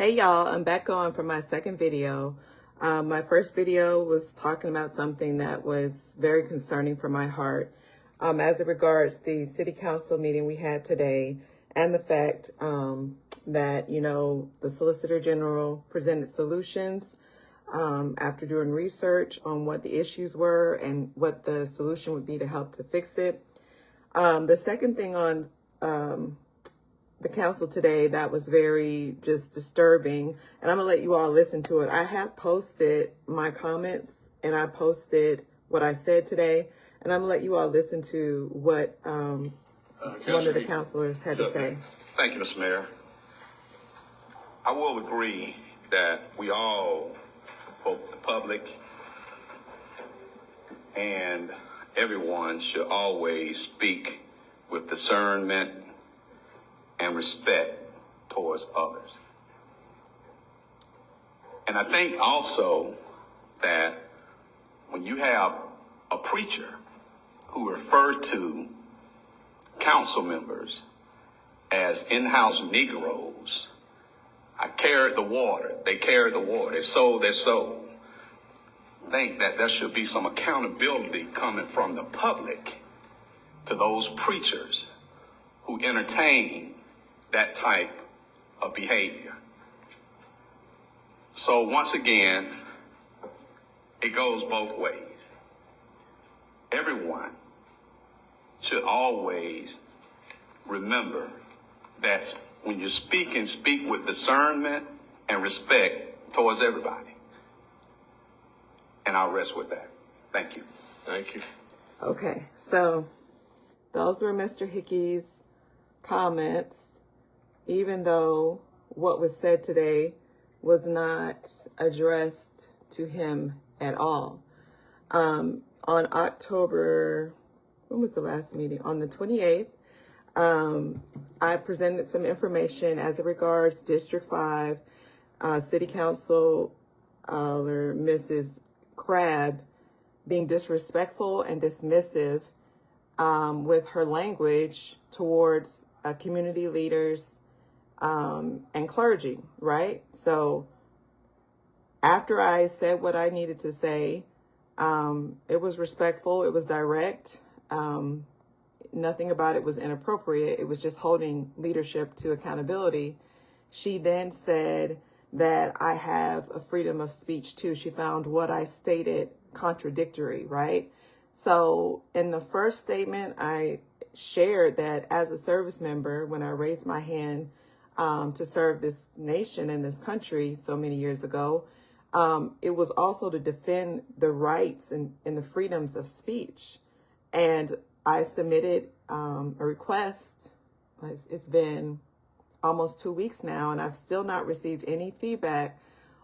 Hey y'all, I'm back on for my second video. My first video was talking about something that was very concerning for my heart as it regards the city council meeting we had today and the fact that, the Solicitor General presented solutions after doing research on what the issues were and what the solution would be to help to fix it. The second thing on the council today that was very just disturbing, and I'm gonna let you all listen to it. I have posted my comments and I posted what I said today, and I'm gonna let you all listen to what one of the councilors had to say. Thank you, Mr. Mayor. I will agree that we all, both the public and everyone, should always speak with discernment and respect towards others. And I think also that when you have a preacher who refers to council members as in-house Negroes, I carried the water, they carried the water, they sold their soul. I think that there should be some accountability coming from the public to those preachers who entertain that type of behavior. So once again, it goes both ways. Everyone should always remember that when you're speaking, speak with discernment and respect towards everybody. And I'll rest with that. Thank you. Thank you. Okay, so those were Mr. Hickey's comments, even though what was said today was not addressed to him at all. On October, when was the last meeting? On the 28th, I presented some information as it regards District 5, City Council or Mrs. Crabb being disrespectful and dismissive with her language towards community leaders and clergy, right? So after I said what I needed to say, it was respectful, it was direct, nothing about it was inappropriate, it was just holding leadership to accountability. She then said that I have a freedom of speech too. She found what I stated contradictory, right? So in the first statement, I shared that as a service member, when I raised my hand to serve this nation and this country so many years ago, it was also to defend the rights and the freedoms of speech. And I submitted a request. It's been almost 2 weeks now, and I've still not received any feedback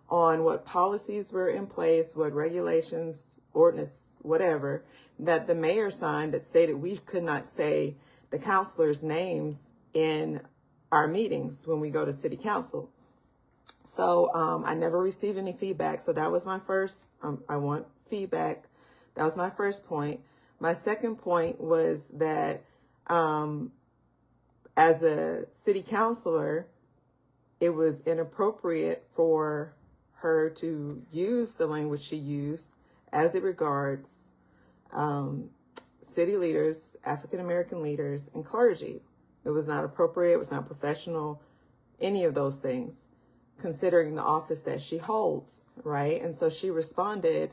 on what policies were in place, what regulations, ordinance, whatever, that the mayor signed that stated we could not say the councilors' names in our meetings when we go to city council. So I never received any feedback. So that was my first, I want feedback. That was my first point. My second point was that as a city councilor, it was inappropriate for her to use the language she used as it regards city leaders, African-American leaders, and clergy. It was not appropriate, it was not professional, any of those things, considering the office that she holds, right? And so she responded,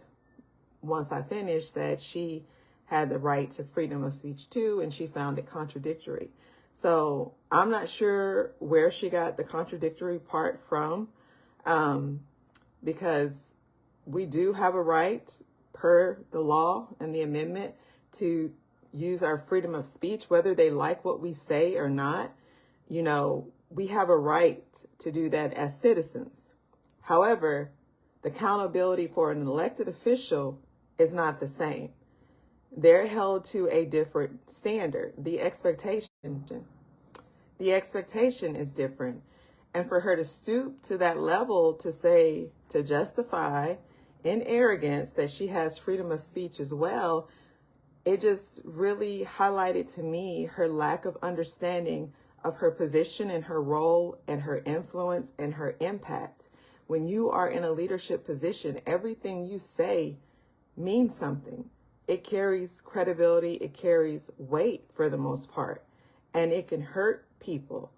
once I finished, that she had the right to freedom of speech too, and she found it contradictory. So I'm not sure where she got the contradictory part from, because we do have a right per the law and the amendment to use our freedom of speech, whether they like what we say or not. We have a right to do that as citizens. However, the accountability for an elected official is not the same. They're held to a different standard. The expectation is different. And for her to stoop to that level to say, to justify in arrogance that she has freedom of speech as well, it just really highlighted to me her lack of understanding of her position and her role and her influence and her impact. When you are in a leadership position, everything you say means something. It carries credibility, it carries weight for the most part, and it can hurt people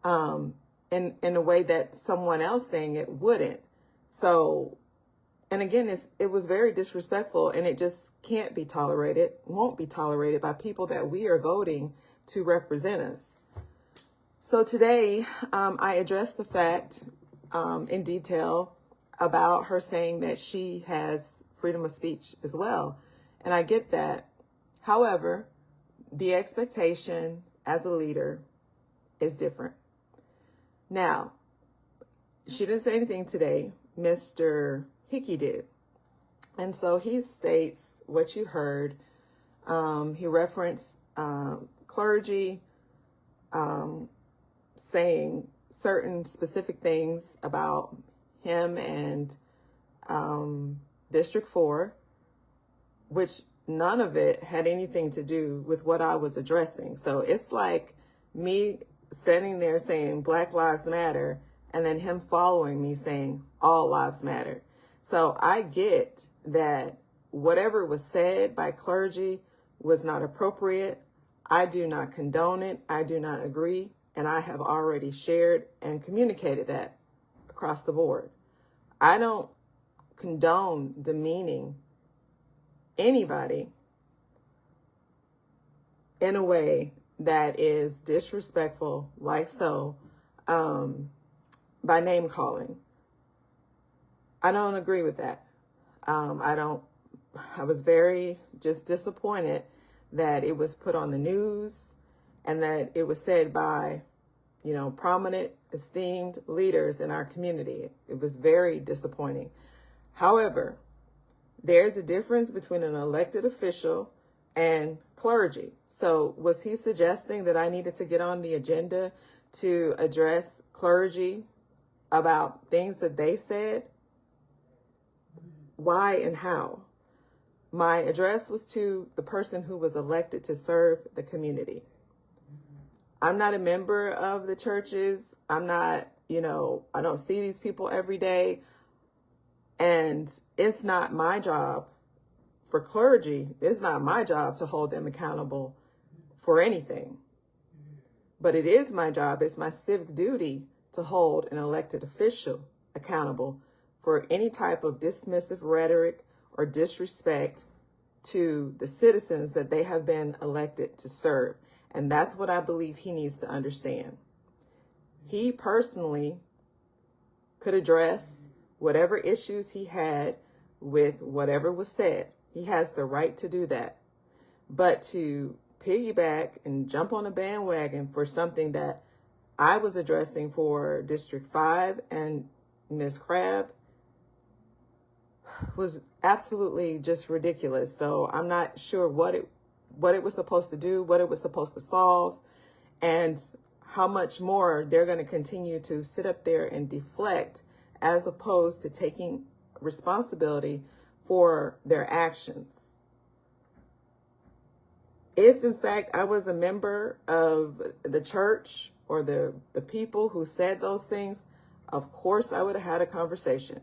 in a way that someone else saying it wouldn't. So, and again, it was very disrespectful, and it just can't be tolerated, won't be tolerated by people that we are voting to represent us. So today, I addressed the fact in detail about her saying that she has freedom of speech as well. And I get that. However, the expectation as a leader is different. Now, she didn't say anything today. Mr. Hickey did. And so he states what you heard. He referenced clergy saying certain specific things about him and District 4, which none of it had anything to do with what I was addressing. So it's like me sitting there saying Black Lives Matter and then him following me saying all lives matter. So I get that whatever was said by clergy was not appropriate. I do not condone it. I do not agree. And I have already shared and communicated that across the board. I don't condone demeaning anybody in a way that is disrespectful, like so, by name calling. I don't agree with that. I was very just disappointed that it was put on the news and that it was said by, prominent, esteemed leaders in our community. It was very disappointing. However, there's a difference between an elected official and clergy. So was he suggesting that I needed to get on the agenda to address clergy about things that they said? Why and how? My address was to the person who was elected to serve the community. I'm not a member of the churches. I'm not, I don't see these people every day. And it's not my job for clergy. It's not my job to hold them accountable for anything. But it is my job. It's my civic duty to hold an elected official accountable for any type of dismissive rhetoric or disrespect to the citizens that they have been elected to serve. And that's what I believe he needs to understand. He personally could address whatever issues he had with whatever was said. He has the right to do that. But to piggyback and jump on a bandwagon for something that I was addressing for District 5 and Ms. Crabb was absolutely just ridiculous. So I'm not sure what it was supposed to do, what it was supposed to solve, and how much more they're going to continue to sit up there and deflect as opposed to taking responsibility for their actions. If, in fact, I was a member of the church or the people who said those things, of course I would have had a conversation.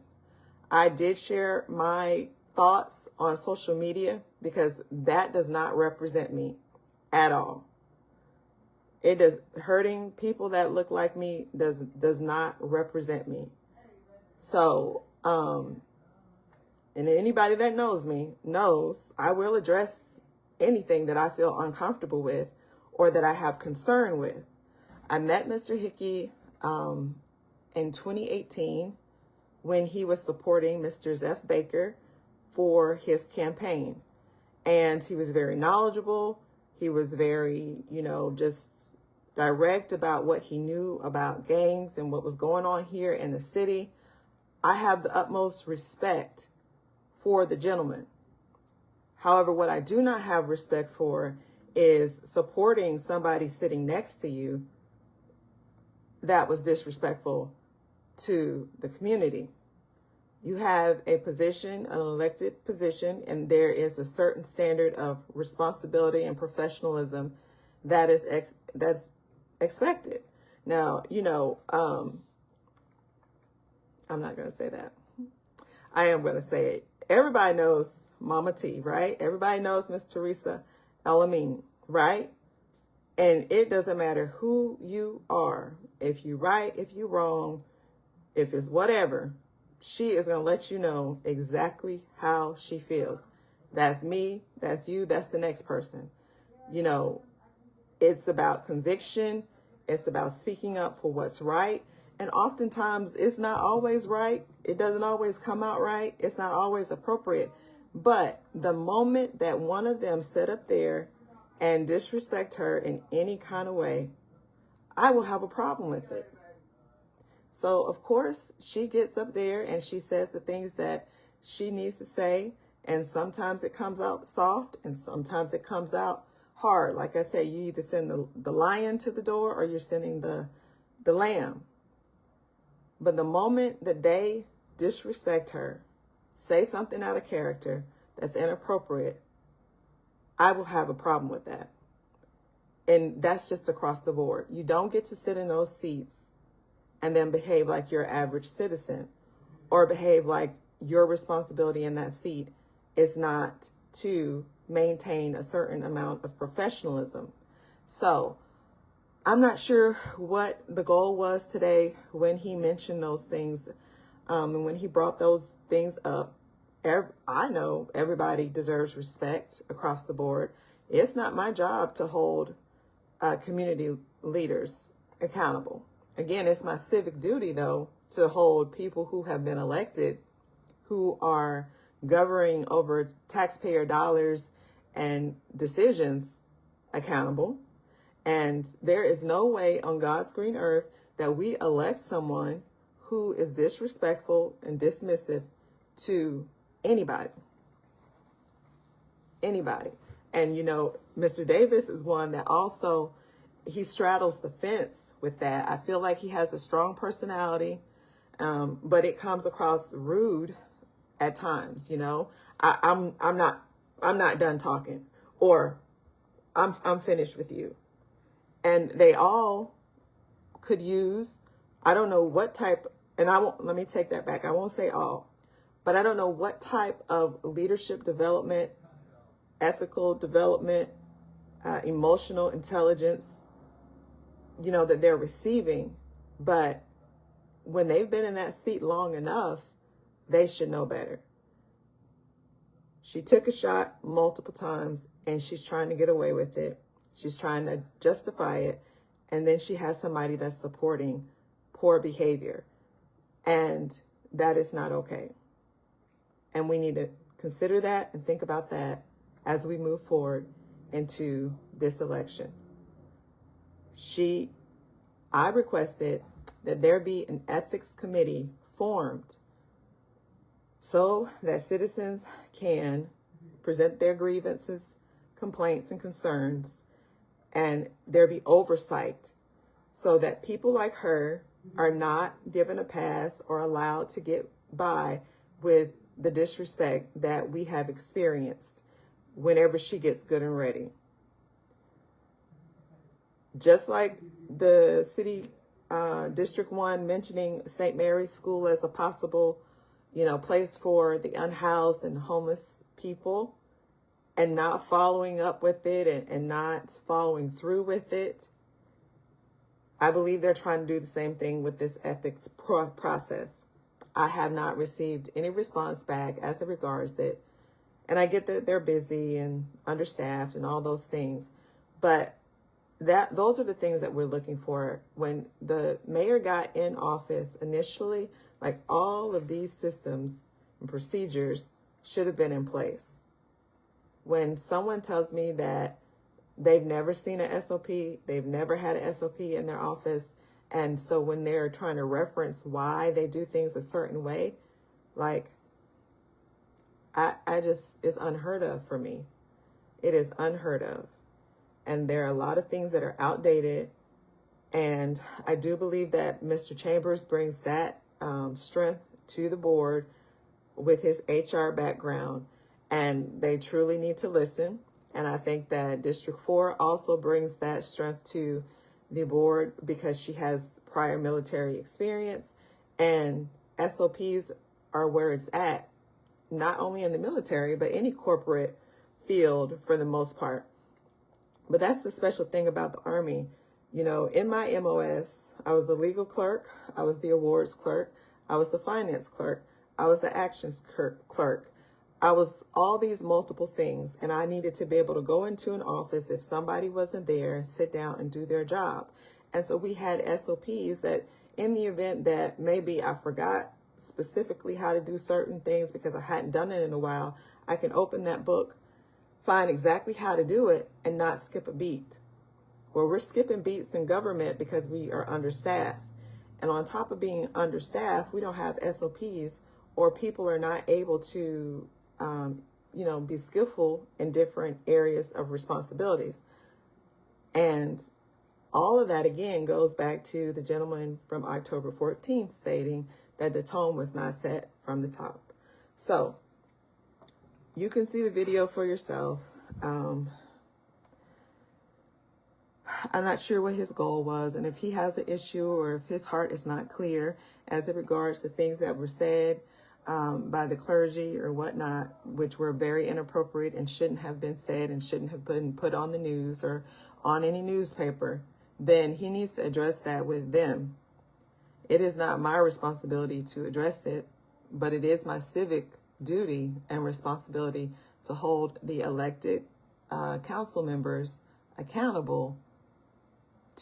I did share my thoughts on social media because that does not represent me at all. It does. Hurting people that look like me does not represent me. So, and anybody that knows me knows I will address anything that I feel uncomfortable with or that I have concern with. I met Mr. Hickey in 2018 when he was supporting Mr. Zeph Baker for his campaign. And he was very knowledgeable. He was very, just direct about what he knew about gangs and what was going on here in the city. I have the utmost respect for the gentleman. However, what I do not have respect for is supporting somebody sitting next to you that was disrespectful to the community. You have a position, an elected position, and there is a certain standard of responsibility and professionalism that's expected. Now, I'm not going to say that. I am going to say it. Everybody knows Mama T, right? Everybody knows Miss Teresa Elamine, right? And it doesn't matter who you are. If you right, if you wrong, if it's whatever, she is going to let you know exactly how she feels. That's me, that's you, that's the next person. It's about conviction. It's about speaking up for what's right. And oftentimes it's not always right. It doesn't always come out right. It's not always appropriate. But the moment that one of them sit up there and disrespect her in any kind of way, I will have a problem with it. So, of course, she gets up there and she says the things that she needs to say. And sometimes it comes out soft and sometimes it comes out hard. Like I say, you either send the lion to the door or you're sending the lamb. But the moment that they disrespect her, say something out of character that's inappropriate, I will have a problem with that. And that's just across the board. You don't get to sit in those seats and then behave like your average citizen, or behave like your responsibility in that seat is not to maintain a certain amount of professionalism. So I'm not sure what the goal was today when he mentioned those things, and when he brought those things up. I know everybody deserves respect across the board. It's not my job to hold community leaders accountable. Again, it's my civic duty, though, to hold people who have been elected, who are governing over taxpayer dollars and decisions, accountable. And there is no way on God's green earth that we elect someone who is disrespectful and dismissive to anybody. Anybody. And, Mr. Davis is one that also, he straddles the fence with that. I feel like he has a strong personality, but it comes across rude at times. I'm not done talking, or I'm finished with you. And they all could use, I don't know what type, and let me take that back. I won't say all, but I don't know what type of leadership development, ethical development, emotional intelligence, that they're receiving. But when they've been in that seat long enough, they should know better. She took a shot multiple times and she's trying to get away with it. She's trying to justify it. And then she has somebody that's supporting poor behavior. And that is not okay. And we need to consider that and think about that as we move forward into this election. I requested that there be an ethics committee formed so that citizens can present their grievances, complaints, and concerns, and there be oversight so that people like her are not given a pass or allowed to get by with the disrespect that we have experienced whenever she gets good and ready. Just like the city, District 1 mentioning St. Mary's School as a possible, place for the unhoused and homeless people, and not following up with it and not following through with it. I believe they're trying to do the same thing with this ethics process. I have not received any response back as it regards it. And I get that they're busy and understaffed and all those things. But those are the things that we're looking for. When the mayor got in office initially, like, all of these systems and procedures should have been in place. When someone tells me that they've never seen an SOP, they've never had an SOP in their office, and so when they're trying to reference why they do things a certain way, like, it's unheard of for me. It is unheard of. And there are a lot of things that are outdated. And I do believe that Mr. Chambers brings that strength to the board with his HR background. And they truly need to listen. And I think that District 4 also brings that strength to the board because she has prior military experience, and SOPs are where it's at, not only in the military, but any corporate field for the most part. But that's the special thing about the Army. You know, in my MOS, I was the legal clerk, I was the awards clerk, I was the finance clerk, I was the actions clerk. I was all these multiple things, and I needed to be able to go into an office if somebody wasn't there, sit down and do their job. And so we had SOPs that in the event that maybe I forgot specifically how to do certain things because I hadn't done it in a while, I can open that book, find exactly how to do it, and not skip a beat. Well, we're skipping beats in government because we are understaffed. And on top of being understaffed, we don't have SOPs, or people are not able to, be skillful in different areas of responsibilities. And all of that, again, goes back to the gentleman from October 14th stating that the tone was not set from the top. So you can see the video for yourself. I'm not sure what his goal was, and if he has an issue or if his heart is not clear as it regards to things that were said by the clergy or whatnot, which were very inappropriate and shouldn't have been said and shouldn't have been put on the news or on any newspaper, then he needs to address that with them. It is not my responsibility to address it, but it is my civic duty and responsibility to hold the elected council members accountable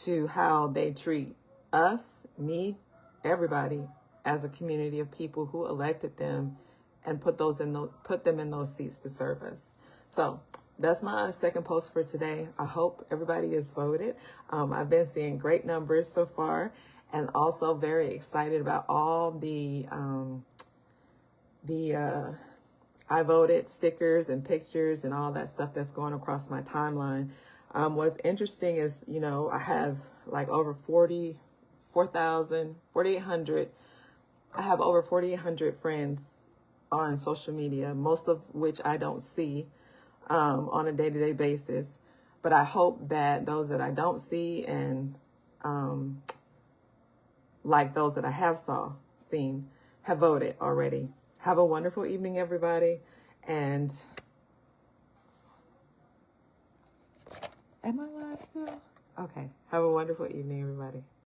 to how they treat us, me, everybody, as a community of people who elected them and put them in those seats to serve us. So that's my second post for today. I hope everybody has voted. I've been seeing great numbers so far, and also very excited about all the I voted stickers and pictures and all that stuff that's going across my timeline. What's interesting is, I have like over 4,800. I have over 4,800 friends on social media, most of which I don't see on a day-to-day basis. But I hope that those that I don't see and like those that I have seen have voted already. Have a wonderful evening, everybody. And am I live still? Okay. Have a wonderful evening, everybody.